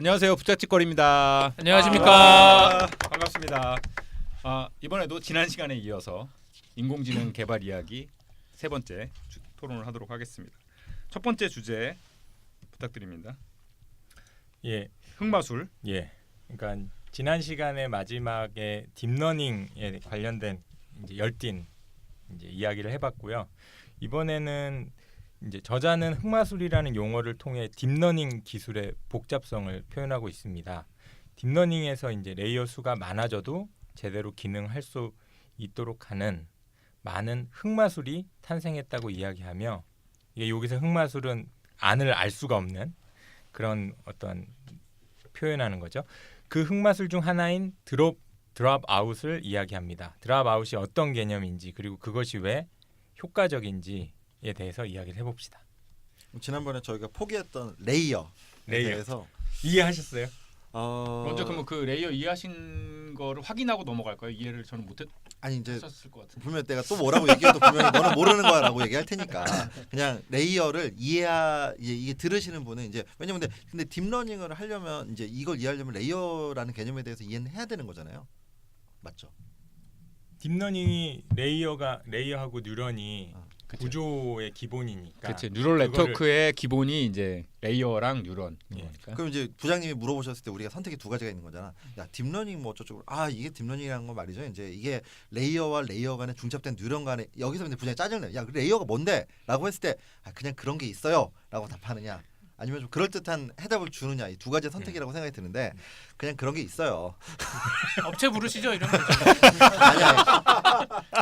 안녕하세요, 부잣집거리입니다. 안녕하십니까. 반갑습니다. 이번에도 지난 시간에 이어서 인공지능 개발 이야기 세 번째 토론을 하도록 하겠습니다. 첫 번째 주제 부탁드립니다. 예, 흑마술. 예. 그러니까 지난 시간에 마지막에 딥러닝에 관련된 이제 열띤 이제 이야기를 해봤고요. 이번에는 이제 저자는 흑마술이라는 용어를 통해 딥러닝 기술의 복잡성을 표현하고 있습니다. 딥러닝에서 이제 레이어 수가 많아져도 제대로 기능할 수 있도록 하는 많은 흑마술이 탄생했다고 이야기하며, 이게 여기서 흑마술은 안을 알 수가 없는 그런 어떤 표현하는 거죠. 그 흑마술 중 하나인 드롭 아웃을 이야기합니다. 드롭 아웃이 어떤 개념인지, 그리고 그것이 왜 효과적인지에 대해서 이야기를 해봅시다. 지난번에 저희가 포기했던 레이어에 대해서 이해하셨어요? 먼저 그러면 그 레이어 이해하신 거를 확인하고 넘어갈까요? 이해를 저는 아니 이제 못했을 것 같은데. 분명히 내가 또 뭐라고 얘기해도 분명히 너는 모르는 거야라고 얘기할 테니까 그냥 레이어를 이게 들으시는 분은 이제 왜냐면 근데 딥러닝을 하려면 이제 이걸 이해하려면 레이어라는 개념에 대해서 이해는 해야 되는 거잖아요. 맞죠? 딥러닝이 레이어하고 뉴런이 그쵸. 구조의 기본이니까. 그렇지. 뉴럴 네트워크의 기본이 이제 레이어랑 뉴런. 예. 거니까. 그럼 이제 부장님이 물어보셨을 때 우리가 선택이 두 가지가 있는 거잖아. 야 딥러닝 뭐 어쩌고 이게 딥러닝이라는 거 말이죠. 이제 이게 레이어와 레이어 간에 중첩된 뉴런 간에 여기서 근데 부장이 짜증내. 야 그 레이어가 뭔데?라고 했을 때 그냥 그런 게 있어요.라고 답하느냐. 아니면 좀 그럴듯한 해답을 주느냐, 이 두 가지 선택이라고 생각이 드는데 그냥 그런 게 있어요. 업체 부르시죠 이런 거. 아니야.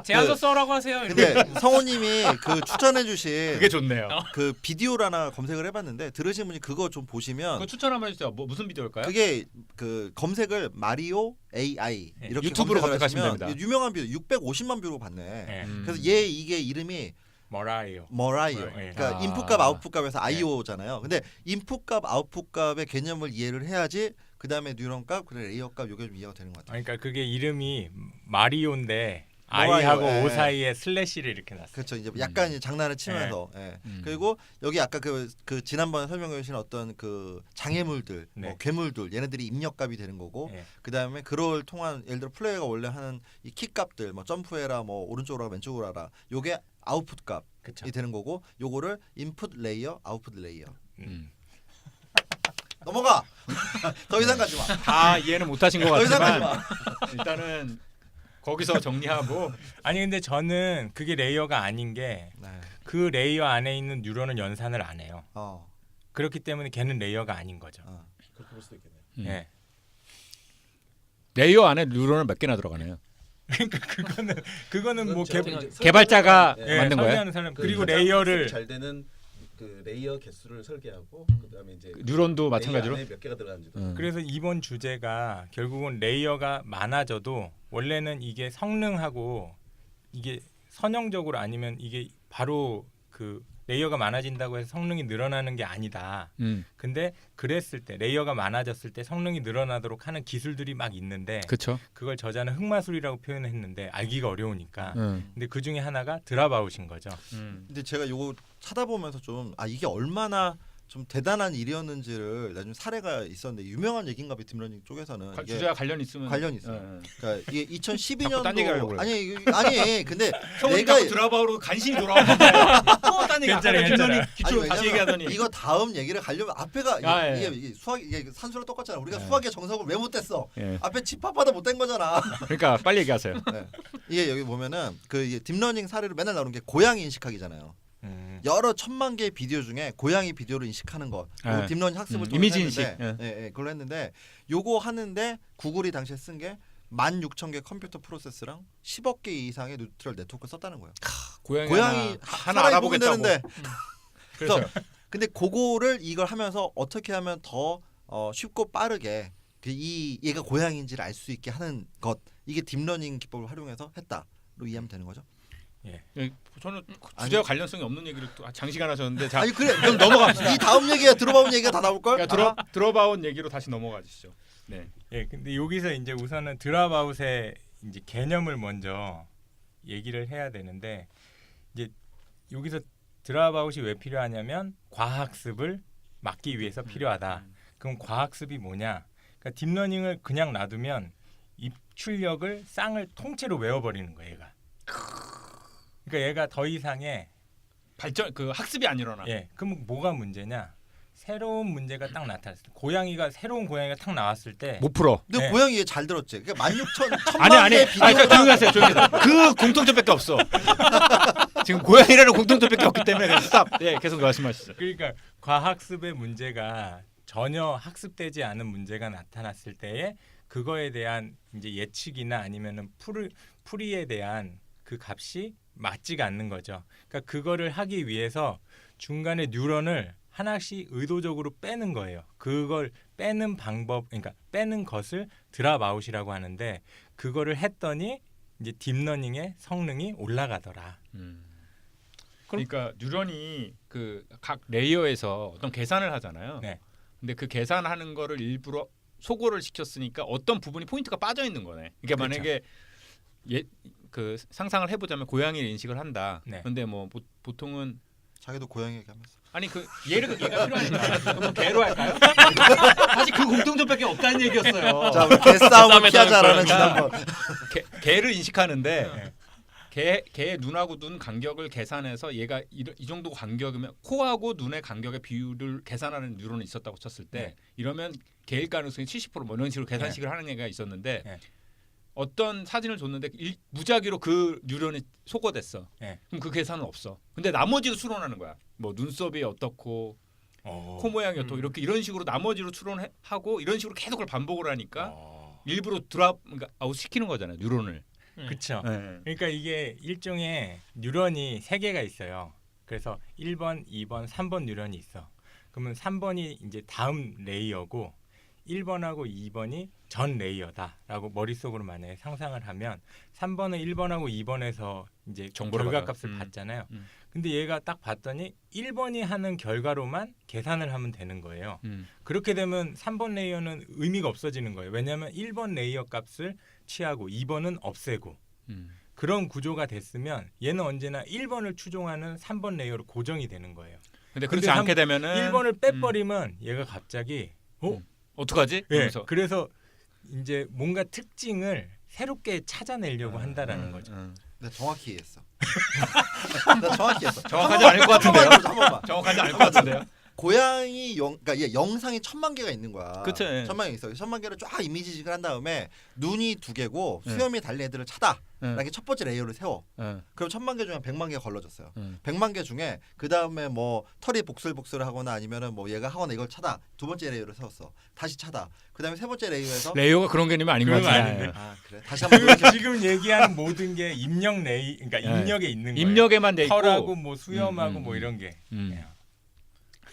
제안서 써라고 하세요. 이런 근데 거. 성우님이 그 추천해주신 그게 좋네요. 그 비디오를 하나 검색을 해봤는데 들으신 분이 그거 좀 그거 보시면 추천 한번 해주세요. 무슨 비디오일까요? 그게 그 검색을 마리오 AI 네. 이렇게 유튜브로 검색을 검색하시면 하시면 됩니다. 유명한 비디오 650만 뷰로 봤네. 예. 그래서 이게 이름이 뭐라요? 머라이어. 예. 그러니까 아. 인풋값 아웃풋값에서 IO잖아요. 근데 인풋값 아웃풋값의 개념을 이해를 해야지 그 다음에 뉴런값, 그래 레이어값 요게 좀 이해가 되는 것 같아요. 그러니까 그게 이름이 마리오인데 뭐라요? I하고 예. O 사이에 슬래시를 이렇게 놨어요. 그렇죠. 이제 약간 이제 장난을 치면서. 예. 그리고 여기 아까 그 지난번에 설명해 주신 어떤 그 장애물들, 네. 뭐 괴물들, 얘네들이 입력값이 되는 거고, 예. 그 다음에 그걸 통한 예를 들어 플레이어가 원래 하는 이 킥값들, 뭐 점프해라, 뭐 오른쪽으로 하라, 왼쪽으로 하라, 요게 아웃풋 값이 그렇죠. 되는 거고, 요거를 인풋 레이어, 아웃풋 레이어. 음. 넘어가. 더 이상 가지 마. 다 이해는 못하신 것 더 이상 가지 같지만 마. 일단은 거기서 정리하고. 아니 근데 저는 그게 레이어가 아닌 게 그 네. 레이어 안에 있는 뉴런은 연산을 안 해요. 그렇기 때문에 걔는 레이어가 아닌 거죠. 그렇게 볼 수도 있겠네. 예. 레이어 안에 뉴런을 몇 개나 들어가네요. 그러니까 그거는 뭐 개발자가 예, 만든 거예요? 설계하는 사람 그 그리고 가장 레이어를 잘 되는 그 레이어 개수를 설계하고 그다음에 이제 뉴런도 레이어 마찬가지로. 안에 몇 개가 들어가는지도 그래서 이번 주제가 결국은 레이어가 많아져도 원래는 이게 성능하고 이게 선형적으로 아니면 이게 바로 그 레이어가 많아진다고 해서 성능이 늘어나는 게 아니다. 근데 그랬을 때 레이어가 많아졌을 때 성능이 늘어나도록 하는 기술들이 막 있는데 그렇죠. 그걸 저자는 흑마술이라고 표현했는데 알기가 어려우니까. 음. 근데 그 중에 하나가 드랍아웃인 거죠. 근데 제가 요거 찾아보면서 좀 이게 얼마나 좀 대단한 일이었는지를 나중에 사례가 있었는데 유명한 얘기인가 봐요. 딥러닝 쪽에서는 이게 주제와 관련 있으면 관련이 있어요. 그러니까 이게 자꾸 딴 얘기 하려고 2012년도 그래요. 아니 근데 성훈이 내가 자꾸 드라바로 간신히 돌아오는데 또딴 얘기 괜찮아요, 아까 뒷면이 괜찮아요. 기초로 아니, 다시 왜냐면 얘기하더니 이거 다음 얘기를 가려면 앞에가 예. 이게 수학 이게 산수랑 똑같잖아. 우리가 예. 수학의 정석을 왜 못 뗐어? 예. 앞에 집합하다 못 뗀 거잖아. 그러니까 빨리 얘기하세요. 네. 이게 여기 보면은 그 이게 딥러닝 사례로 맨날 나오는 게 고양이 인식하기잖아요. 여러 천만 개의 비디오 중에 고양이 비디오를 인식하는 거 예. 딥러닝 학습을 통해서 이미지 했는데, 인식. 예, 그걸로 했는데 요거 하는데 구글이 당시에 쓴 게 16,000개 컴퓨터 프로세스랑 10억 개 이상의 뉴트럴 네트워크 썼다는 거예요. 고양이 하나 사람이 보면 알아보겠다고. 되는데. 그래서 근데 그거를 이걸 하면서 어떻게 하면 더 쉽고 빠르게 얘가 고양이인지를 알 수 있게 하는 것, 이게 딥러닝 기법을 활용해서 했다로 이해하면 되는 거죠. 저는 주제와 관련성이 없는 얘기를 또 장시간 하셨는데 자 아니 그래 그럼 넘어갑시다. 이 다음 얘기가 들어봐온 얘기가 다 나올 걸. 그러니까 들어봐온 얘기로 다시 넘어가 주시죠. 네. 예, 근데 여기서 이제 우선은 드랍아웃의 이제 개념을 먼저 얘기를 해야 되는데 이제 여기서 드랍아웃이 왜 필요하냐면 과학습을 막기 위해서 필요하다. 그럼 과학습이 뭐냐? 그러니까 딥러닝을 그냥 놔두면 입출력을 쌍을 통째로 외워버리는 거예요, 얘가. 그러니까 얘가 더 이상의 발전 그 학습이 안 일어나. 예, 그럼 뭐가 문제냐? 새로운 문제가 딱 나타났을 때, 새로운 고양이가 딱 나왔을 때, 못 풀어. 근데 네. 고양이 얘 잘 들었지. 그러니까 16,000 아니 개 조용히 비디오가 하세요. 조용히 하세요. 그 공통점밖에 없어. 지금 고양이라는 공통점밖에 없기 때문에 스탑. 예, 계속 말씀하시죠. 그러니까 과학습의 문제가 전혀 학습되지 않은 문제가 나타났을 때에 그거에 대한 이제 예측이나 아니면은 풀이에 대한 그 값이 맞지가 않는 거죠. 그러니까 그거를 하기 위해서 중간에 뉴런을 하나씩 의도적으로 빼는 거예요. 그걸 빼는 방법, 그러니까 빼는 것을 드랍아웃이라고 하는데 그거를 했더니 이제 딥러닝의 성능이 올라가더라. 그러니까 뉴런이 그 각 레이어에서 어떤 계산을 하잖아요. 네. 근데 그 계산하는 거를 일부러 소거를 시켰으니까 어떤 부분이 포인트가 빠져 있는 거네. 그러니까 그렇죠. 만약에 그 상상을 해보자면 고양이를 인식을 한다. 네. 근데 뭐 보통은 자기도 고양이 얘기하면서. 아니 그 얘가 필요하니까 그럼 개로 할까요? 사실 그 공통점밖에 없다는 얘기였어요. 자, 우리 개싸움을 피하자라는 그러니까. 지난번. 개를 인식하는데 네. 개의 눈하고 눈 간격을 계산해서 얘가 이 정도 간격이면 코하고 눈의 간격의 비율을 계산하는 뉴런이 있었다고 쳤을 때 네. 이러면 개일 가능성이 70%뭐 이런 식으로 계산식을 하는 애가 있었는데 네. 어떤 사진을 줬는데 무작위로 그 뉴런이 소거됐어. 네. 그럼 그 계산은 없어. 근데 나머지로 추론하는 거야. 뭐 눈썹이 어떻고 코 모양이 어떻고 이렇게 이런 식으로 나머지로 추론하고 이런 식으로 계속 그걸 반복을 하니까 일부러 그러니까 아웃 시키는 거잖아요. 뉴런을. 그렇죠. 네. 그러니까 이게 일종의 뉴런이 3개가 있어요. 그래서 1번, 2번, 3번 뉴런이 있어. 그러면 3번이 이제 다음 레이어고 1번하고 2번이 전 레이어다라고 머릿속으로 만약에 상상을 하면 3번은 1번하고 2번에서 이제 정보를 결과값을 받아요. 받잖아요. 음. 근데 얘가 딱 봤더니 1번이 하는 결과로만 계산을 하면 되는 거예요. 그렇게 되면 3번 레이어는 의미가 없어지는 거예요. 왜냐하면 1번 레이어 값을 취하고 2번은 없애고 그런 구조가 됐으면 얘는 언제나 1번을 추종하는 3번 레이어로 고정이 되는 거예요. 근데 그렇지 근데 않게 되면은 1번을 빼버리면 얘가 갑자기 어떡하지? 예, 이러면서. 그래서 이제 뭔가 특징을 새롭게 찾아내려고 한다라는 거죠. 내가 정확히 이해했어. 나 정확히 했어. 정확하지 않을 것 같은데요. 한 번만. 정확하지 않을 것 같은데요. 고양이 그러니까 얘 영상이 1000만 개가 있는 거야. 그쵸. 1000만 개 있어. 1000만 개를 쫙 이미지식을 한 다음에 눈이 2개고 네. 수염이 달린 애들을 찾아. 네. 라는 게 첫 번째 레이어를 세워. 네. 그럼 1000만 개 중에 100만 개가 걸러졌어요. 네. 100만 개 중에 그 다음에 뭐 털이 복슬복슬 하거나 아니면은 뭐 얘가 하거나 이걸 찾아. 두 번째 레이어를 세웠어. 다시 찾아. 그 다음에 세 번째 레이어에서 레이어가 그런 개념이 아닌 것 그런 거 같아요. 아닌데. 아 그래. 다시 한번 노력해. 지금 얘기하는 모든 게 입력 그러니까 네. 입력에 있는 거예요. 입력에만 돼 있고 털하고 뭐 수염하고 뭐 이런 게. 음. 예.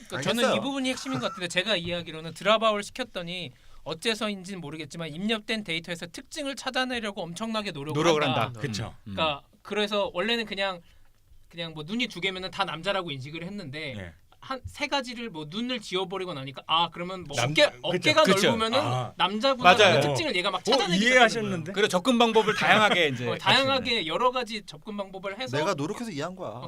그러니까 저는 알겠어요. 이 부분이 핵심인 것 같은데 제가 이해하기로는 드랍아웃을 시켰더니 어째서인지는 모르겠지만 입력된 데이터에서 특징을 찾아내려고 엄청나게 노력을 한다. 그렇죠. 그러니까 그래서 원래는 그냥 뭐 눈이 2개면은 다 남자라고 인식을 했는데 예. 한 3가지를 뭐 눈을 지워버리고 나니까 그러면 뭐 남자- 어깨가 그쵸. 넓으면은 아. 남자구나라는 맞아요. 특징을 얘가 막 찾아내기 이해하셨는데? 그리고 접근 방법을 다양하게 이제 다양하게 여러 가지 접근 방법을 해서 내가 노력해서 이해한 거야.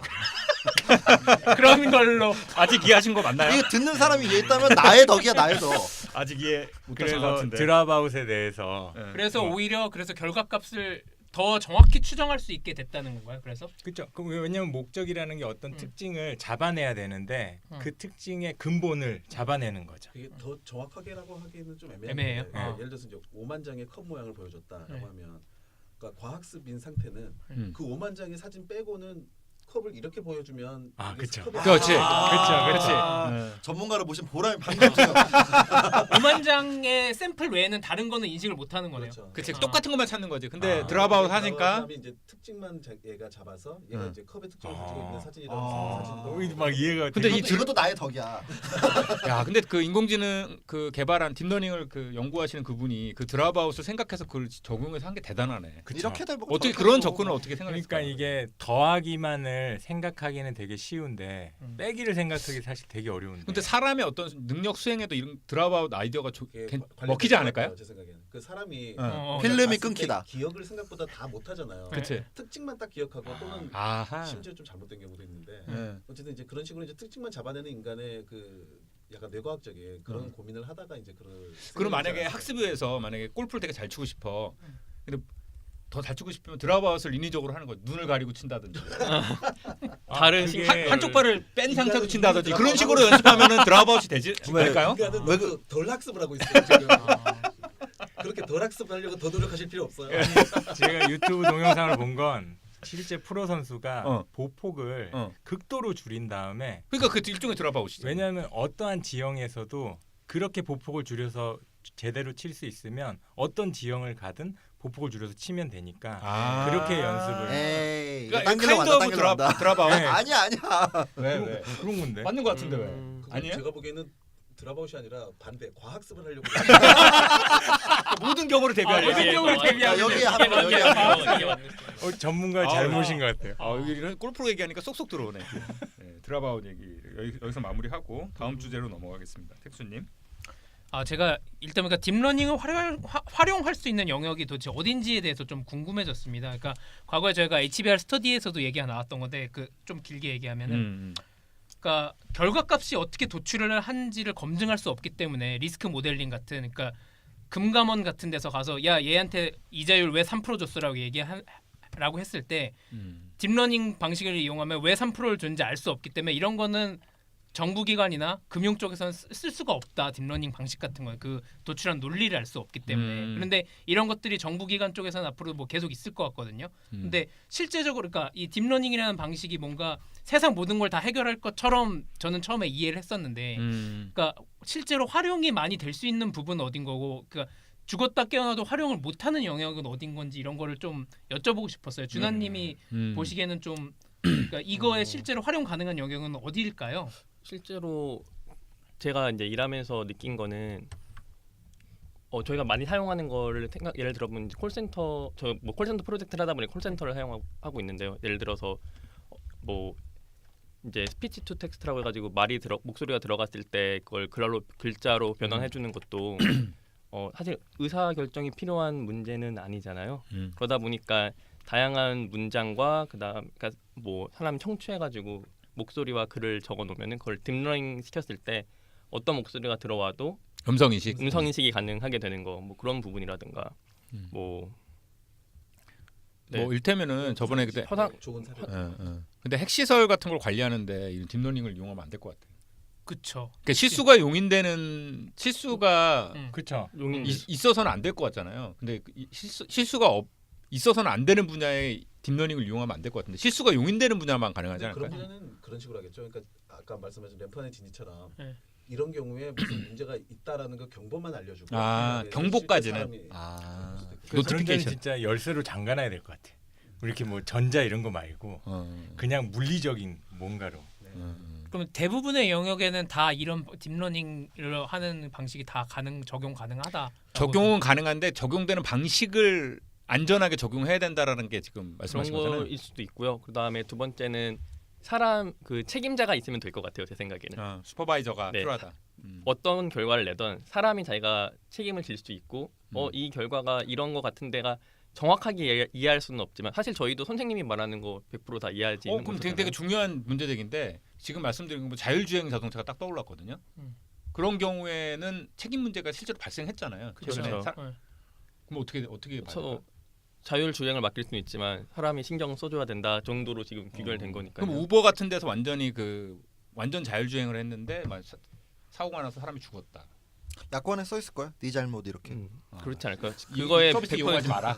그런 걸로 아직 이해하신 거 맞나요? 이거 듣는 사람이 이해했다면 나의 덕이야 나의 덕. 아직 이해 못하신 것 그래서 같은데. 드랍아웃에 대해서 네. 그래서 오히려 그래서 결과값을 더 정확히 추정할 수 있게 됐다는 건가요? 그래서 그렇죠. 왜냐하면 목적이라는 게 어떤 특징을 잡아내야 되는데 음. 그 특징의 근본을 잡아내는 거죠. 이게 더 정확하게라고 하기는 좀 애매해요? 애매한데 어. 예를 들어서 이제 5만 장의 컵 모양을 보여줬다라고 네. 하면 그러니까 과학습인 상태는 그 5만 장의 사진 빼고는 컵을 이렇게 보여주면 아, 이게 그쵸. 컵이- 그렇지. 그렇지. 네. 전문가를 모신 보람이 방금 지금 5만 장의 샘플 외에는 다른 거는 인식을 못 하는 거네요. 그렇죠. 그치 아. 똑같은 것만 찾는 거지. 근데 아. 드랍아웃 하니까 그다음에 이제 특징만 얘가 잡아서 얘가 음. 이제 컵의 특징을 아. 가지고 있는 사진이라고 아. 사진도 막 이해가. 근데 되게- 이 이것도 나의 덕이야. 야 근데 그 인공지능 그 개발한 딥러닝을 그 연구하시는 그분이 그 드랍아웃을 생각해서 그걸 적용해서 한 게 대단하네. 그쵸. 이렇게도 해보고 어떻게 저렇게도 그런 해보고. 접근을 어떻게 생각했을까? 그러니까 이게 더하기만을 생각하기는 되게 쉬운데 빼기를 생각하기 사실 되게 어려운데. 근데 사람의 어떤 능력 수행에도 이런 드랍아웃 아이디어가 이게 먹히지 않을까요? 제 생각에는 그 사람이 필름이 봤을 때 끊기다. 기억을 생각보다 다 못하잖아요. 그치. 특징만 딱 기억하고 또는 아하. 심지어 좀 잘못된 경우도 있는데 네. 어쨌든 이제 그런 식으로 이제 특징만 잡아내는 인간의 그 약간 뇌과학적인 그런 고민을 하다가 이제 그럼 만약에 학습위에서 만약에 골프를 되게 잘 치고 싶어. 근데 더 잘 치고 싶으면 드랍아웃을 인위적으로 하는 거야. 눈을 가리고 친다든지. 다른 그게- 한쪽 발을 뺀 상태로 친다든지 그런 식으로 연습하면은 드랍아웃이 되지 될까요? 인간은 너무 덜 학습을 하고 있어요 지금. 그렇게 덜 학습하려고 더 노력하실 필요 없어요. 제가 유튜브 동영상을 본 건 실제 프로 선수가 어. 보폭을 어. 극도로 줄인 다음에 그러니까 그 일종의 드랍아웃이죠. 왜냐하면 어떠한 지형에서도 그렇게 보폭을 줄여서 제대로 칠 수 있으면 어떤 지형을 가든 보폭을 줄여서 치면 되니까 그렇게 연습을 에이 이거 그러니까 당기러 간다 카인드 오브 당기러 간다. 드랍아웃. 네. 아니야. 왜? 그런 건데. 맞는 것 같은데 왜? 그건 아니에요? 제가 보기에는 드랍아웃이 아니라 반대 과학습을 하려고 모든 경우를 대비하려고. 모든 경우를 대비하는 여기에 한 번, 여기에 전문가의 아, 잘못인 것 같아요. 여기 이런 골프로 얘기하니까 쏙쏙 들어오네. 네, 드랍아웃 얘기 여기서 마무리하고 다음 주제로 넘어가겠습니다. 택수님. 제가 일단 그러니까 딥러닝을 활용할 수 있는 영역이 도대체 어딘지에 대해서 좀 궁금해졌습니다. 그러니까 과거에 저희가 HBR 스터디에서도 얘기가 나왔던 건데 그 좀 길게 얘기하면은 그러니까 결과값이 어떻게 도출을 한지를 검증할 수 없기 때문에 리스크 모델링 같은 그러니까 금감원 같은 데서 가서 야 얘한테 이자율 왜 3% 줬어라고 얘기라고 했을 때 딥러닝 방식을 이용하면 왜 3%를 줬는지 알 수 없기 때문에 이런 거는 정부기관이나 금융 쪽에서는 쓸 수가 없다. 딥러닝 방식 같은 거 그 도출한 논리를 알 수 없기 때문에 그런데 이런 것들이 정부기관 쪽에서는 앞으로 뭐 계속 있을 것 같거든요. 근데 실제적으로 그러니까 이 딥러닝이라는 방식이 뭔가 세상 모든 걸 다 해결할 것처럼 저는 처음에 이해를 했었는데 그러니까 실제로 활용이 많이 될 수 있는 부분은 어딘 거고 그러니까 죽었다 깨어나도 활용을 못하는 영역은 어딘 건지 이런 거를 좀 여쭤보고 싶었어요. 준하님이 보시기에는 좀 그러니까 이거에 실제로 활용 가능한 영역은 어디일까요? 실제로 제가 이제 일하면서 느낀 거는 저희가 많이 사용하는 거를 예를 들어보면 콜센터 뭐 콜센터 프로젝트를 하다 보니 콜센터를 사용하고 있는데요. 예를 들어서 뭐 이제 스피치 투 텍스트라고 해가지고 목소리가 들어갔을 때 그걸 글자로 변환해 주는 것도 사실 의사 결정이 필요한 문제는 아니잖아요. 그러다 보니까 다양한 문장과 그러니까 뭐 사람 청취해가지고 목소리와 글을 적어놓으면은 그걸 딥러닝 시켰을 때 어떤 목소리가 들어와도 음성 인식이 가능하게 되는 거 뭐 그런 부분이라든가 뭐 네. 뭐 일테면은 저번에 그때 좋은 사례. 근데 핵시설 같은 걸 관리하는데 이 딥러닝을 이용하면 안 될 것 같아요. 그쵸. 그러니까 실수가 용인되는 실수가 그렇죠. 있어서는 안 될 것 같잖아요. 근데 실수가 있어서는 안 되는 분야에 딥러닝을 이용하면 안 될 것 같은데 실수가 용인되는 분야만 가능하지 그런 않을까요? 분야는 그런 식으로 하겠죠. 그러니까 아까 말씀하신 램프안의 진이처럼 네. 이런 경우에 무슨 문제가 있다라는 그 경보만 알려주고 경보까지는 실제 그 노티피케이션. 진짜 열쇠로 잠가놔야 될 것 같아. 이렇게 뭐 전자 이런 거 말고 그냥 물리적인 뭔가로. 그럼 대부분의 영역에는 다 이런 딥러닝을 하는 방식이 다 적용 가능하다. 적용은 가능한데 적용되는 방식을 안전하게 적용해야 된다라는 게 지금 그런 말씀하신 거잖아요. 거일 수도 있고요. 그다음에 두 번째는 사람 그 책임자가 있으면 될 것 같아요. 제 생각에는 슈퍼바이저가 네. 필요하다. 어떤 결과를 내던 사람이 자기가 책임을 질 수 있고 이 결과가 이런 거 같은 데가 정확하게 이해할 수는 없지만 사실 저희도 선생님이 말하는 거 100% 다 이해하지 있는 그럼 거잖아요. 되게 중요한 문제적인데 지금 말씀드린 거 자율주행 자동차가 딱 떠올랐거든요. 그런 경우에는 책임 문제가 실제로 발생했잖아요. 그렇죠. 최근에 네. 그럼 어떻게 그래서 자율 주행을 맡길 수는 있지만 사람이 신경 써줘야 된다 정도로 지금 귀결된 거니까요. 그럼 우버 같은 데서 완전 자율주행을 했는데 사고가 나서 사람이 죽었다. 약관에 써 있을 거야. 네 잘못 이렇게. 그렇지 않을까? 이 그거에 서비스 이용하지 마라.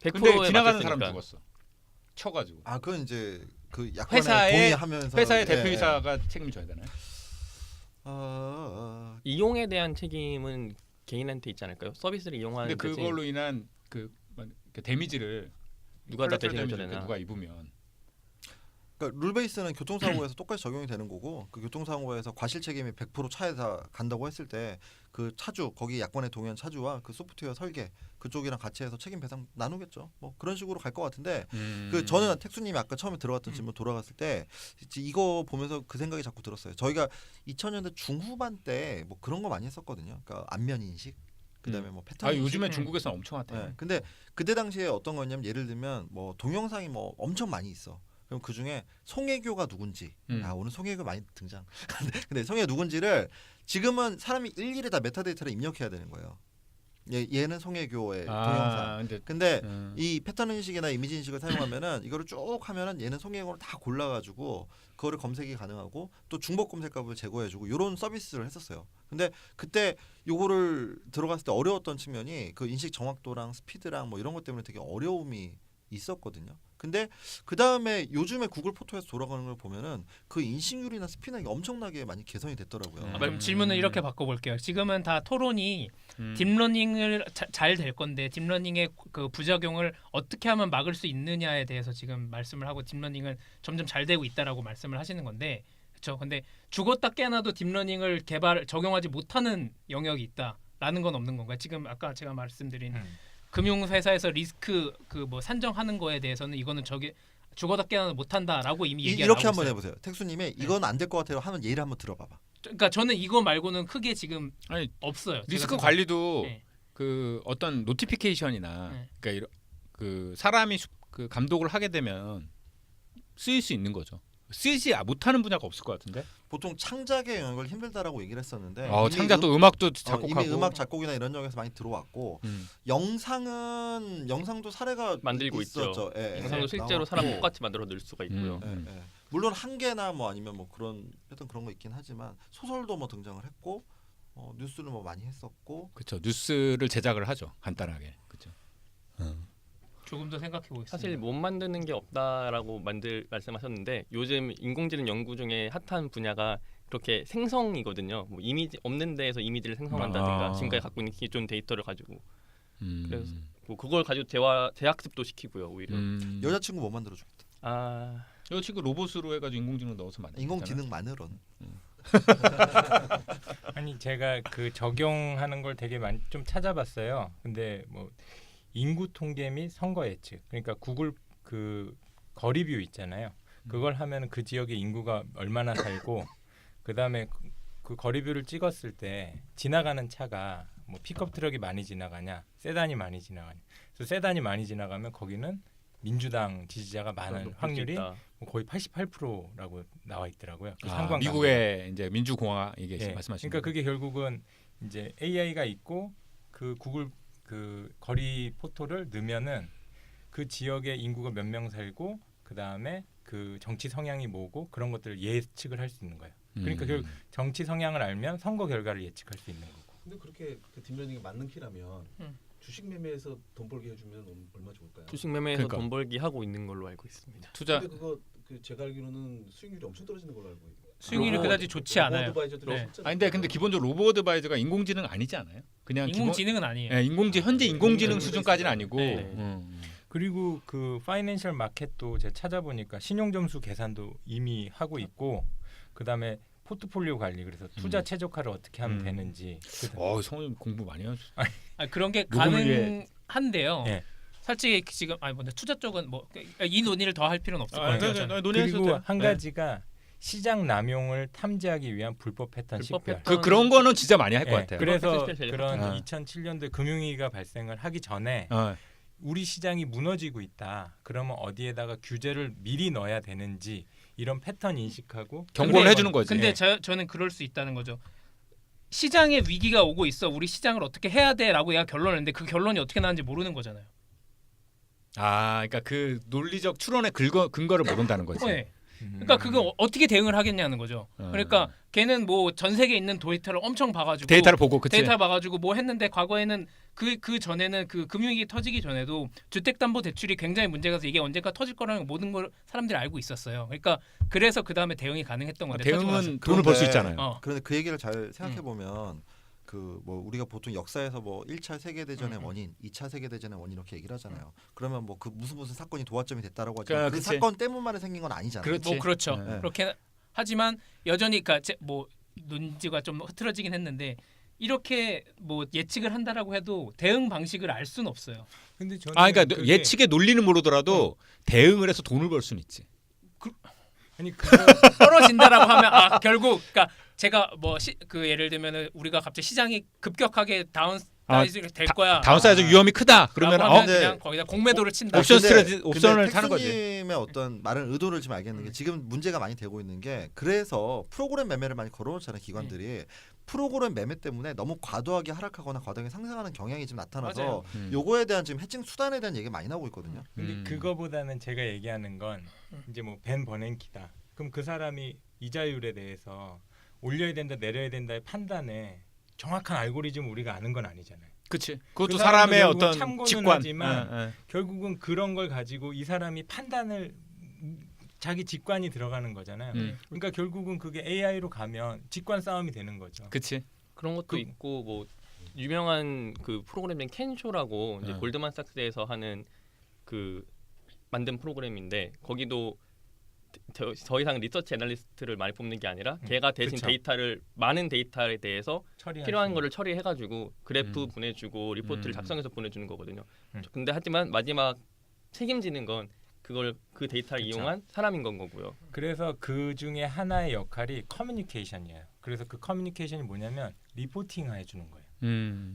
100%에 근데 지나가는 사람 맡겼으니까. 죽었어. 쳐가지고. 그건 이제 그 약관에 회사의 동의하면서 회사의 예, 대표이사가 책임을 져야 되나요? 이용에 대한 책임은 개인한테 있지 않을까요? 서비스를 이용하는 근데 그걸로 인한 그 데미지를 누가 다 콜레테럴 대신해줘야 데미지를 되나? 누가 입으면 그러니까 룰 베이스는 교통사고에서 똑같이 적용이 되는 거고 그 교통사고에서 과실 책임이 100% 차에다 간다고 했을 때 그 차주 거기 약관에 동의한 차주와 그 소프트웨어 설계 그쪽이랑 같이 해서 책임 배상 나누겠죠. 뭐 그런 식으로 갈 것 같은데 그 저는 택수님이 아까 처음에 들어갔던 질문 돌아갔을 때 이거 보면서 그 생각이 자꾸 들었어요. 저희가 2000년대 중후반 때 뭐 그런 거 많이 했었거든요. 그러니까 안면 인식 그다음에 뭐 패턴 인식. 요즘에 중국에서는 엄청 핫해요. 네. 근데 그때 당시에 어떤 거냐면 예를 들면 뭐 동영상이 뭐 엄청 많이 있어. 그럼 그 중에 송혜교가 누군지 오늘 송혜교 많이 등장. 근데 송혜교 누군지를 지금은 사람이 일일이 다 메타데이터를 입력해야 되는 거예요. 얘는 송혜교의 동영상. 근데 이 패턴 인식이나 이미지 인식을 사용하면은 이거를 쭉 하면은 얘는 송혜교를 다 골라가지고 그거를 검색이 가능하고 또 중복 검색값을 제거해주고 이런 서비스를 했었어요. 근데 그때 요거를 들어갔을 때 어려웠던 측면이 그 인식 정확도랑 스피드랑 뭐 이런 것 때문에 되게 어려움이 있었거든요. 근데 그 다음에 요즘에 구글 포토에서 돌아가는 걸 보면은 그 인식률이나 스피드가 엄청나게 많이 개선이 됐더라고요. 그럼 질문을 이렇게 바꿔볼게요. 지금은 다 토론이 딥러닝을 잘 될 건데 딥러닝의 그 부작용을 어떻게 하면 막을 수 있느냐에 대해서 지금 말씀을 하고 딥러닝은 점점 잘 되고 있다라고 말씀을 하시는 건데, 그렇죠? 근데 죽었다 깨어나도 딥러닝을 적용하지 못하는 영역이 있다라는 건 없는 건가요? 지금 아까 제가 말씀드린 금융회사에서 리스크 그 뭐 산정하는 거에 대해서는 이거는 죽어다 깨어나도 못한다라고 이미 얘기하고 이렇게 있어요. 한번 해보세요. 택수님이 이건 안 될 것 같아요 하면 예를 한번 들어봐봐. 그러니까 저는 이거 말고는 크게 지금 아니, 없어요. 리스크 제가 관리도 네. 그 어떤 노티피케이션이나 네. 그러니까 그 사람이 그 감독을 하게 되면 쓰일 수 있는 거죠. 쓰지 못하는 분야가 없을 것 같은데. 보통 창작의 영역을 힘들다라고 얘기를 했었는데 이미 창작도 음악도 작곡하고 이미 음악 작곡이나 이런 영역에서 많이 들어왔고 영상도 사례가 만들고 있었죠. 예, 영상도 실제로 사람 똑같이 만들어 낼 수가 있고요. 물론 한계나 뭐 아니면 뭐 그런 거 있긴 하지만 소설도 뭐 등장을 했고 뉴스를 뭐 많이 했었고. 그렇죠. 뉴스를 제작을 하죠. 간단하게. 그렇죠. 조금 더 생각해 보겠습니다. 사실 못 만드는 게 없다라고 말씀하셨는데 요즘 인공지능 연구 중에 핫한 분야가 그렇게 생성이거든요. 뭐 이미지 없는 데에서 이미지를 생성한다든가 지금까지 갖고 있는 기존 데이터를 가지고 그래서 뭐 그걸 가지고 재학습도 시키고요. 오히려 여자친구 못 만들어 주겠다. 여자친구 로봇으로 해가지고 인공지능 넣어서 만들. 인공지능만으로는. 아니 제가 그 적용하는 걸 되게 많이 좀 찾아봤어요. 근데 뭐 인구 통계 및 선거 예측, 그러니까 구글 그 거리뷰 있잖아요. 그걸 하면 그 지역의 인구가 얼마나 살고 그 다음에 그 거리뷰를 찍었을 때 지나가는 차가 뭐 픽업 트럭이 많이 지나가냐, 세단이 많이 지나가냐. 그래서 세단이 많이 지나가면 거기는 민주당 지지자가 많은 확률이 거의 88%라고 나와 있더라고요. 그 상관 미국의 이제 민주공화 이게 말씀하시는. 그러니까 그게 결국은 이제 AI가 있고 그 구글 그 거리 포토를 넣으면은 그 지역의 인구가 몇 명 살고 그 다음에 그 정치 성향이 뭐고 그런 것들을 예측을 할 수 있는 거예요. 그러니까 결국 정치 성향을 알면 선거 결과를 예측할 수 있는 거고. 근데 그렇게 그 딥러닝이 맞는 키라면 주식 매매에서 돈 벌게 해주면 얼마 좋을까요? 주식 매매에서 돈 벌기 하고 있는 걸로 알고 있습니다. 투자. 근데 그거 제가 알기로는 수익률이 엄청 떨어지는 걸로 알고 있어요. 수익률이 그다지 좋지 않아요. 근데 기본적으로 로보어드바이저가 인공지능 아니지 않아요? 그냥 인공지능은 아니에요. 네, 현재 인공지능 수준까지는 아니고. 그리고 그 파이낸셜 마켓도 제가 찾아보니까 신용 점수 계산도 이미 하고 있고 그다음에 포트폴리오 관리, 그래서 투자 최적화를 어떻게 하면 되는지. 성우님 공부 많이 하셨어요. 그런 게 가능한데요. 네. 솔직히 지금 투자 쪽은 뭐 이 논의를 더 할 필요는 없을 것 같아요. 그리고 한 가지가 시장 남용을 탐지하기 위한 불법 패턴 식별. 그런 거는 진짜 많이 할 것 같아요. 그래서 그런 2007년도에 금융위기가 발생을 하기 전에 우리 시장이 무너지고 있다. 그러면 어디에다가 규제를 미리 넣어야 되는지 이런 패턴 인식하고 경고를 해주는 거지. 근데 저는 그럴 수 있다는 거죠. 시장에 위기가 오고 있어. 우리 시장을 어떻게 해야 돼라고 얘가 결론을 냈는데 그 결론이 어떻게 나는지 모르는 거잖아요. 그러니까 그 논리적 추론의 근거를 모른다는 거지. 네. 그러니까 그거 어떻게 대응을 하겠냐는 거죠. 그러니까 걔는 뭐 전 세계에 있는 데이터를 엄청 봐가지고 데이터를 보고 데이터 봐가지고 뭐 했는데 과거에는 그 전에는 그 금융위기 터지기 전에도 주택담보대출이 굉장히 문제가 서 이게 언젠가 터질 거라는 모든 걸 사람들이 알고 있었어요. 그러니까 그래서 그 다음에 대응이 가능했던 건데 대응은 돈을 벌 수 있잖아요. 그런데 그 얘기를 잘 생각해 보면 그 뭐 우리가 보통 역사에서 뭐 1차 세계 대전의 원인, 2차 세계 대전의 원인 이렇게 얘기를 하잖아요. 그러면 뭐 그 무슨 사건이 도화점이 됐다라고 하지만 그 사건 때문만에 생긴 건 아니잖아요. 뭐 그렇죠. 그렇게 하지만 여전히 그러니까 뭐 논지가 좀 흐트러지긴 했는데 이렇게 뭐 예측을 한다라고 해도 대응 방식을 알 수는 없어요. 근데 저는 그러니까 예측의 논리는 모르더라도 대응을 해서 돈을 벌 수는 있지. 떨어진다라고 하면 결국 그러니까 제가 뭐 그 예를 들면은 우리가 갑자기 시장이 급격하게 아, 이제 될 거야. 다운사이즈 위험이 크다. 그러면 라고 하면 근데 그냥 거기다 공매도를 친다. 옵션 근데- 스트레스 옵션을 근데 타는 거지. 택수님의 어떤 말은 의도를 지금 알겠는 게 지금 문제가 많이 되고 있는 게 그래서 프로그램 매매를 많이 걸어놓잖아요 기관들이. 프로그램 매매 때문에 너무 과도하게 하락하거나 과도하게 상승하는 경향이 지금 나타나서 맞아요. 요거에 대한 지금 해칭 수단에 대한 얘기가 많이 나오고 있거든요. 근데 그거보다는 제가 얘기하는 건 이제 뭐 벤 버냉키다. 그럼 그 사람이 이자율에 대해서 올려야 된다 내려야 된다의 판단에 정확한 알고리즘 우리가 아는 건 아니잖아요. 그치. 그것도 그 사람의 사람도 어떤 참고는 직관. 하지만 예, 예. 결국은 그런 걸 가지고 이 사람이 판단을 자기 직관이 들어가는 거잖아요. 그러니까 결국은 그게 AI로 가면 직관 싸움이 되는 거죠. 그치. 그런 것도 그- 있고 뭐 유명한 그 프로그램인 켄쇼라고 이제 네. 골드만삭스에서 하는 그 만든 프로그램인데 거기도 더 이상 리서치 애널리스트를 많이 뽑는 게 아니라 걔가 대신 그쵸. 데이터를 많은 데이터에 대해서 처리할 필요한 수 거를 처리해가지고 그래프 보내주고 리포트를 작성해서 보내주는 거거든요. 근데 하지만 마지막 책임지는 건 그걸 그 데이터를 그쵸. 이용한 사람인 건 거고요. 그래서 그 중에 하나의 역할이 커뮤니케이션이에요. 그래서 그 커뮤니케이션이 뭐냐면 리포팅 해주는 거예요.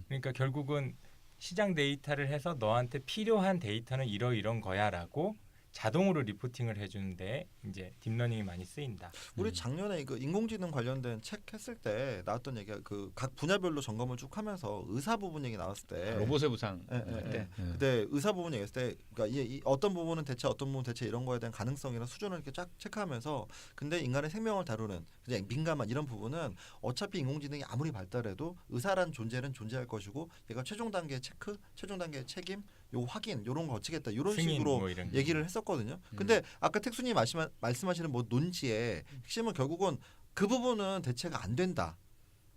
그러니까 결국은 시장 데이터를 해서 너한테 필요한 데이터는 이런 거야라고 자동으로 리포팅을 해주는데 이제 딥러닝이 많이 쓰인다. 우리 작년에 그 인공지능 관련된 책 했을 때 나왔던 얘기가 그 각 분야별로 점검을 쭉 하면서 의사 부분 얘기 나왔을 때 로봇의 부상. 예, 예, 때. 예. 그때 의사 부분 얘기했을 때 그러니까 이 어떤 부분은 대체 어떤 부분 대체 이런 거에 대한 가능성이나 수준을 이렇게 쫙 체크하면서 근데 인간의 생명을 다루는 그냥 민감한 이런 부분은 어차피 인공지능이 아무리 발달해도 의사란 존재는 존재할 것이고 얘가 최종 단계 체크, 최종 단계 책임, 요 확인 요런 거 거치겠다 이런 승인 식으로 뭐 이런 거. 얘기를 했었거든요. 근데 아까 택수님 말씀하시는 뭐 논지의 핵심은 결국은 그 부분은 대체가 안 된다.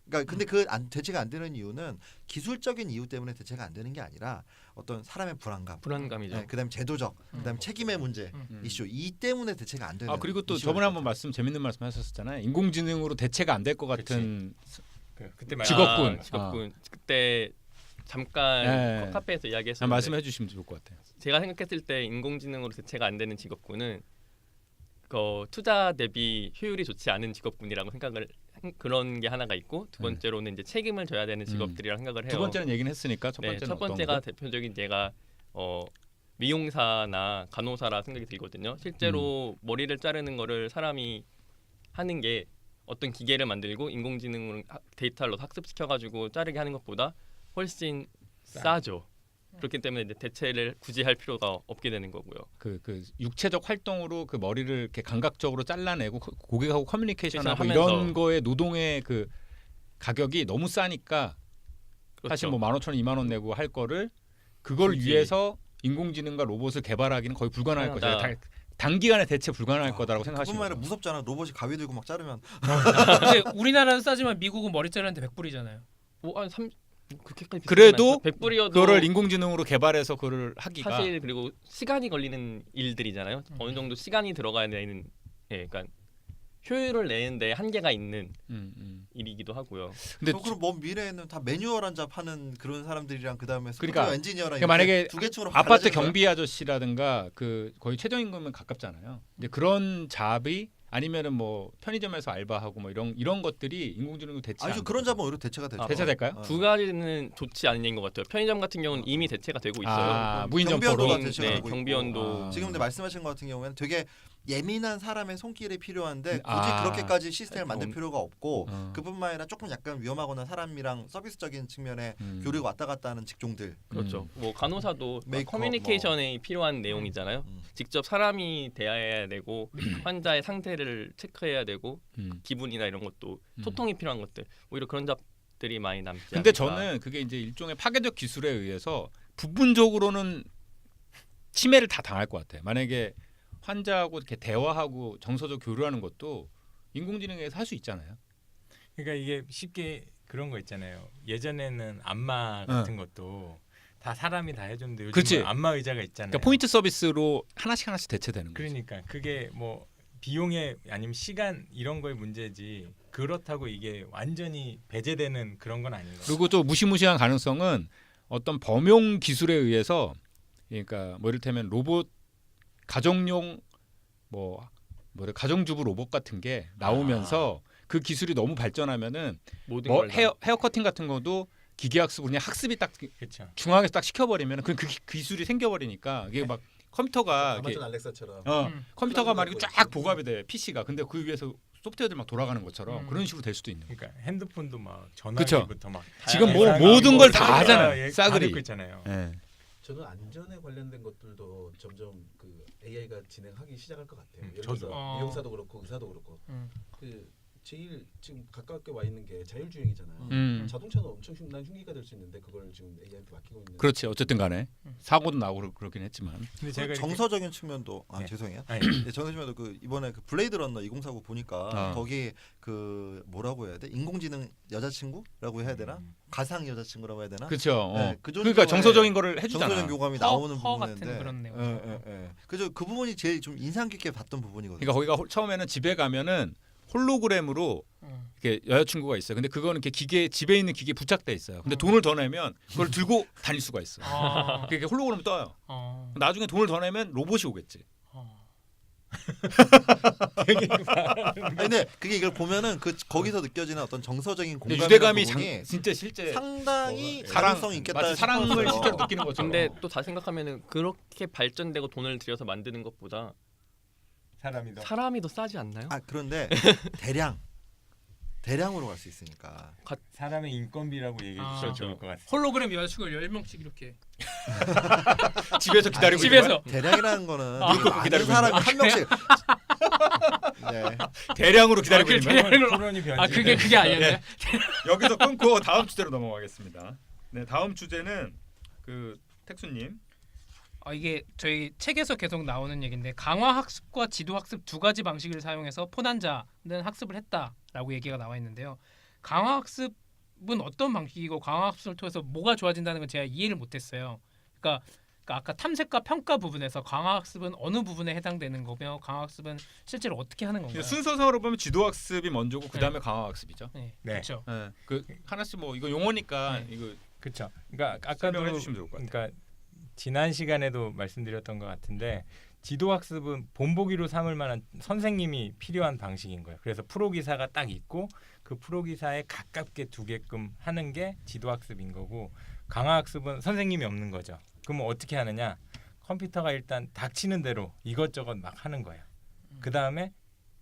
그러니까 근데 대체가 안 되는 이유는 기술적인 이유 때문에 대체가 안 되는 게 아니라 어떤 사람의 불안감이죠. 네, 그다음 제도적, 그다음 책임의 문제 이슈 이 때문에 대체가 안 되는. 아 그리고 또 이슈가 저번에 될 한번 재밌는 말씀하셨었잖아요. 인공지능으로 대체가 안 될 것 같은 그때 직업군. 직업군. 그때 잠깐 네. 카페에서 이야기했었는데 아, 말씀해 주시면 좋을 것 같아요. 제가 생각했을 때 인공지능으로 대체가 안 되는 직업군은 그 투자 대비 효율이 좋지 않은 직업군이라고 생각을 그런 게 하나가 있고 두 번째로는 이제 책임을 져야 되는 직업들이라고 생각을 해요. 두 번째는 얘기는 했으니까 첫 네, 번째는 첫 번째가 대표적인 제가 미용사나 간호사라 생각이 들거든요. 실제로 머리를 자르는 거를 사람이 하는 게 어떤 기계를 만들고 인공지능으로 데이터로 학습시켜가지고 자르게 하는 것보다 훨씬 싸죠. 그렇기 때문에 이제 대체를 굳이 할 필요가 없게 되는 거고요. 그 육체적 활동으로 그 머리를 이렇게 감각적으로 잘라내고 고객하고 커뮤니케이션하고 하면서. 이런 거에 노동의 그 가격이 너무 싸니까 그렇죠. 사실 뭐 15,000원, 2만 원 내고 할 거를 그걸 굳이. 위해서 인공지능과 로봇을 개발하기는 거의 불가능할 거죠. 단기간에 대체 불가능할 거다라고 생각하시면 그뿐만 아니라 무섭잖아. 로봇이 가위 들고 막 자르면 근데 우리나라는 싸지만 미국은 머리 자르는데 100불이잖아요. 뭐한 3 그렇게까지 그래도 100불이어도 그거를 인공지능으로 개발해서 그걸 하기가 사실 그리고 시간이 걸리는 일들이잖아요. 어느 정도 시간이 들어가야 되는 그러니까 효율을 내는데 한계가 있는 일이기도 하고요. 근데 그럼 먼 미래에는 다 매뉴얼한 잡 하는 그런 사람들이랑 그다음에 그러니까 소프트웨어 엔지니어랑 그러니까 만약에 두 개 층으로 아파트 갈라지는 거야? 경비 아저씨라든가 그 거의 최저임금은 가깝잖아요. 이제 그런 잡이 아니면은 뭐 편의점에서 알바하고 뭐 이런 것들이 인공지능으로 대체 아니죠. 그런 잡은 오히려 대체가 되죠. 대체될까요? 어. 두 가지는 좋지 않은 얘기인 것 같아요. 편의점 같은 경우는 이미 대체가 되고 있어요. 아, 무인 경비원도가 점포로 대체가 되고 있고. 경비원도 지금 근데 말씀하신 것 같은 경우에는 되게 예민한 사람의 손길이 필요한데 굳이 아. 그렇게까지 시스템을 만들 필요가 없고 어. 그뿐만 아니라 조금 약간 위험하거나 사람이랑 서비스적인 측면에 음. 교류가 왔다 갔다 하는 직종들. 그렇죠. 뭐 간호사도 메이크업, 커뮤니케이션에 필요한 내용이잖아요. 음. 직접 사람이 대해야 되고 환자의 상태를 체크해야 되고 음. 기분이나 이런 것도 소통이 필요한 것들 오히려 그런 잡들이 많이 남지 근데 않을까. 저는 그게 이제 일종의 파괴적 기술에 의해서 부분적으로는 침해를 다 당할 것 같아요. 만약에 환자하고 이렇게 대화하고 정서적 교류하는 것도 인공지능에서 할 수 있잖아요. 그러니까 이게 쉽게 그런 거 있잖아요. 예전에는 안마 같은 것도 다 사람이 다 해줬는데 요즘 그렇지. 안마 의자가 있잖아요. 그러니까 포인트 서비스로 하나씩 대체되는 거죠. 그러니까 그게 뭐 비용의 아니면 시간 이런 거의 문제지 그렇다고 이게 완전히 배제되는 그런 건 아닌 거예요. 그리고 또 무시무시한 가능성은 어떤 범용 기술에 의해서 그러니까 뭐 이를테면 로봇 가정용 뭐 가정주부 로봇 같은 게 나오면서 그 기술이 너무 발전하면은 모든 뭐 걸 다- 헤어 커팅 같은 것도 기계학습으로 그냥 학습이 딱 그렇죠. 중앙에서 딱 시켜버리면 그 기술이 생겨버리니까 이게 막 컴퓨터가 이게 아마존 알렉사처럼. 컴퓨터가 클라우드 말이고 갖고 쫙 있고. 보갑이 돼 PC가. 근데 그 위에서 소프트웨어들 막 돌아가는 것처럼 그런 식으로 될 수도 있는 거예요. 그러니까 핸드폰도 막 그쵸. 전화기부터 막 지금 다양한 모든 걸 다 싸그리 하잖아요. 다 싸그리. 듣고 있잖아요. 예. 저는 안전에 관련된 것들도 점점 그 AI가 진행하기 시작할 것 같아요. 예를 저도. 들어서 미용사도 그렇고 의사도 그렇고 음. 그 제일 지금 가깝게 와 있는 게 자율주행이잖아요. 자동차는 엄청 난 흉기가 될 수 있는데 그걸 지금 AI한테 맡기고 있는. 그렇지. 어쨌든 간에 사고도 나고 그렇긴 했지만. 근데 제가 이렇게- 정서적인 측면도 네. 죄송해요. 아니, 네, 정서적인 측면도 그 이번에 그 블레이드 런너 2049 보니까 거기 그 뭐라고 해야 돼? 인공지능 여자친구라고 해야 되나? 가상 여자친구라고 해야 되나? 그렇죠. 네, 그 그러니까 정도의 정서적인 거를 해주잖아. 정서적인 교감이 허 나오는 같은 부분인데. 그런 내용. 그죠 그 부분이 제일 좀 인상 깊게 봤던 부분이거든요. 그러니까 거기가 처음에는 집에 가면은 홀로그램으로 이렇게 여자친구가 있어요. 근데 그거는 이렇게 기계 집에 있는 기계에 부착돼 있어요. 근데 돈을 더 내면 그걸 들고 다닐 수가 있어. 아. 그게 홀로그램 떠요. 어. 나중에 돈을 더 내면 로봇이 오겠지. 어. 아니, 근데 그게 이걸 보면은 그 거기서 느껴지는 어떤 정서적인 근데 공감 유대감이 부분이 진짜 실제 상당히 사랑, 가능성 있겠다. 마치 사랑을 싶었어요. 실제로 느끼는 것처럼. 근데 또 다시 생각하면은 그렇게 발전되고 돈을 들여서 만드는 것보다 사람이 더 사람이 더 싸지 않나요? 아 그런데 대량으로 갈 수 있으니까. 사람의 인건비라고 얘기해 아. 주셔도 좋을 것 같아요. 홀로그램 여자친구를 10명씩 이렇게 집에서 기다리고 집에서. 있는 거야? 대량이라는 거는 아, 많은 기다리고 사람이 한 명씩. 네. 대량으로 기다리고 아, 있는 그래, 거야? 대량으로. 토론이 변질. 아 그게 아니었나요? 여기서 끊고 다음 주제로 넘어가겠습니다. 네, 다음 주제는 그 택수님. 이게 저희 책에서 계속 나오는 얘기인데 강화 학습과 지도 학습 두 가지 방식을 사용해서 포난자는 학습을 했다라고 얘기가 나와 있는데요. 강화 학습은 어떤 방식이고 강화 학습을 통해서 뭐가 좋아진다는 건 제가 이해를 못했어요. 그러니까 아까 탐색과 평가 부분에서 강화 학습은 어느 부분에 해당되는 거며 강화 학습은 실제로 어떻게 하는 건가요? 순서상으로 보면 지도 학습이 먼저고 그 다음에 강화 학습이죠. 네, 네. 그렇죠. 네. 그 하나씩 뭐 이거 용어니까 네. 이거 그렇죠. 그러니까 설명해 아까도 주시면 좋을 것 같아요. 그러니까 지난 시간에도 말씀드렸던 것 같은데 지도 학습은 본보기로 삼을 만한 선생님이 필요한 방식인 거예요. 그래서 프로 기사가 딱 있고 그 프로 기사에 가깝게 두게끔 하는 게 지도 학습인 거고 강화 학습은 선생님이 없는 거죠. 그러면 어떻게 하느냐? 컴퓨터가 일단 닥치는 대로 이것저것 막 하는 거예요. 그 다음에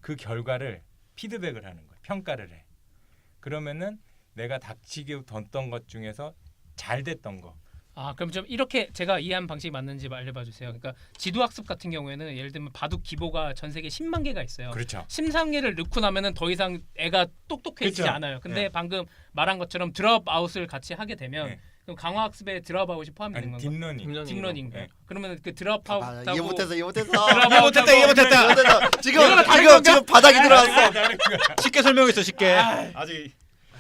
그 결과를 피드백을 하는 거예요. 평가를 해. 그러면은 내가 닥치게 뒀던 것 중에서 잘 됐던 거. 그럼 좀 이렇게 제가 이해한 방식이 맞는지 알려봐 주세요. 그러니까 지도 학습 같은 경우에는 예를 들면 바둑 기보가 전 세계 10만 개가 있어요. 그렇죠. 심상계를 넣고 나면은 더 이상 애가 똑똑해지지 그렇죠. 않아요. 근데 네. 방금 말한 것처럼 드롭 아웃을 같이 하게 되면 네. 그럼 강화 학습에 드롭 아웃이 포함이 되는 아니 건가요? 딥러닝. 딥러닝. 네. 그러면 그 드롭 아, 아웃하고 이해 못했어. 이해 못했다. 지금 바닥이 들어왔어. 쉽게 설명했어 쉽게. 아직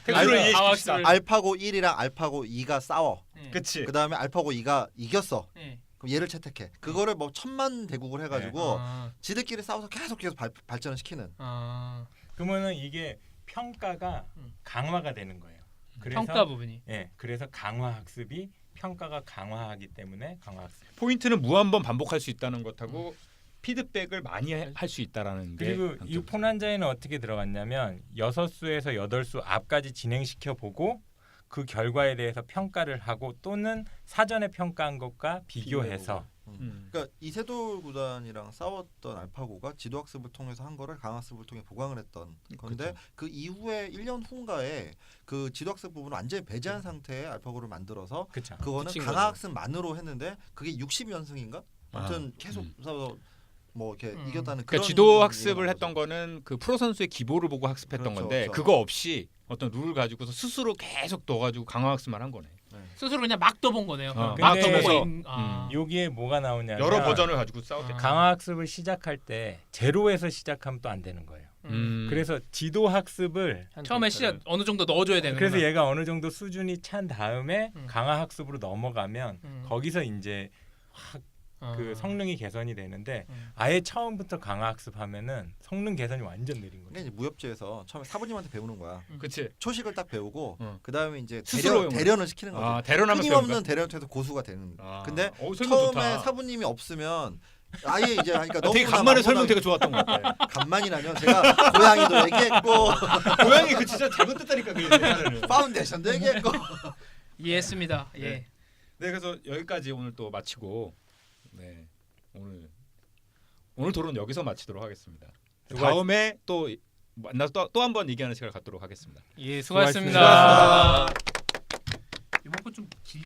택수를 이해시킵시다. 알파고 1이랑 알파고 2가 싸워. 네. 그치. 그 다음에 알파고 2가 이겼어. 네. 그럼 얘를 채택해. 그거를 뭐 천만 대국을 해가지고 아, 지들끼리 싸워서 계속 발전을 시키는. 그러면은 이게 평가가 강화가 되는 거예요. 그래서 평가 부분이. 예, 그래서 강화 학습이 평가가 강화하기 때문에 강화 학습. 포인트는 무한번 반복할 수 있다는 것하고 피드백을 많이 할 수 있다라는 게 그리고 이 장점이죠. 포난자에는 어떻게 들어갔냐면 6수에서 8수 앞까지 진행시켜 보고 그 결과에 대해서 평가를 하고 또는 사전에 평가한 것과 비교해서 그러니까 이세돌 구단이랑 싸웠던 알파고가 지도학습을 통해서 한 거를 강학습을 통해 보강을 했던 건데 그쵸. 그 이후에 1년 후인가에 그 지도학습 부분을 완전히 배제한 상태의 알파고를 만들어서 그렇죠. 그거는 붙인 강학습만으로 했는데 그게 60연승인가? 아무튼 계속 싸워서 뭐 이렇게 이겼다는 그러니까 그런 지도 학습을 얘기가 했던 거는 그 프로 선수의 기보를 보고 학습했던 그렇죠, 건데 그렇죠. 그거 없이 어떤 룰을 가지고서 스스로 계속 넣어가지고 강화 학습만 한 거네. 스스로 그냥 막 떠본 거네요. 막 막 떠보면서, 떠보고 여기에 뭐가 나오냐면 여러 버전을 가지고 싸웠대. 강화 학습을 시작할 때 제로에서 시작하면 또 안 되는 거예요. 그래서 지도 학습을 처음에 시작 어느 정도 넣어줘야 되는. 그래서 얘가 어느 정도 수준이 찬 다음에 음. 강화 학습으로 넘어가면 거기서 이제 확 그 성능이 개선이 되는데 아예 처음부터 강화 학습하면은 성능 개선이 완전 느린 거예요. 그러니까 이제 무협지에서 처음에 사부님한테 배우는 거야. 그치. 초식을 딱 배우고 어. 그 다음에 이제 스스로 대련을 시키는 거지. 아 대련하면서 끊임없는 대련을 통해서 고수가 되는. 근데 설명 처음에 좋다. 사부님이 없으면 아예 이제 그러니까 너무 되게 간만에 설명 되게 좋았던 것 같아. 간만이라뇨. 제가 고양이도 얘기했고 고양이 그 진짜 잘못됐다니까 그 얘기는. 파운데이션도 얘기했고 이해했습니다. 예. 네. 네, 그래서 여기까지 오늘 또 마치고 네 오늘 토론 여기서 마치도록 하겠습니다. 다음에 또 만나서 또 한 번 얘기하는 시간을 갖도록 하겠습니다. 예, 수고하셨습니다. 이번 거 좀 길.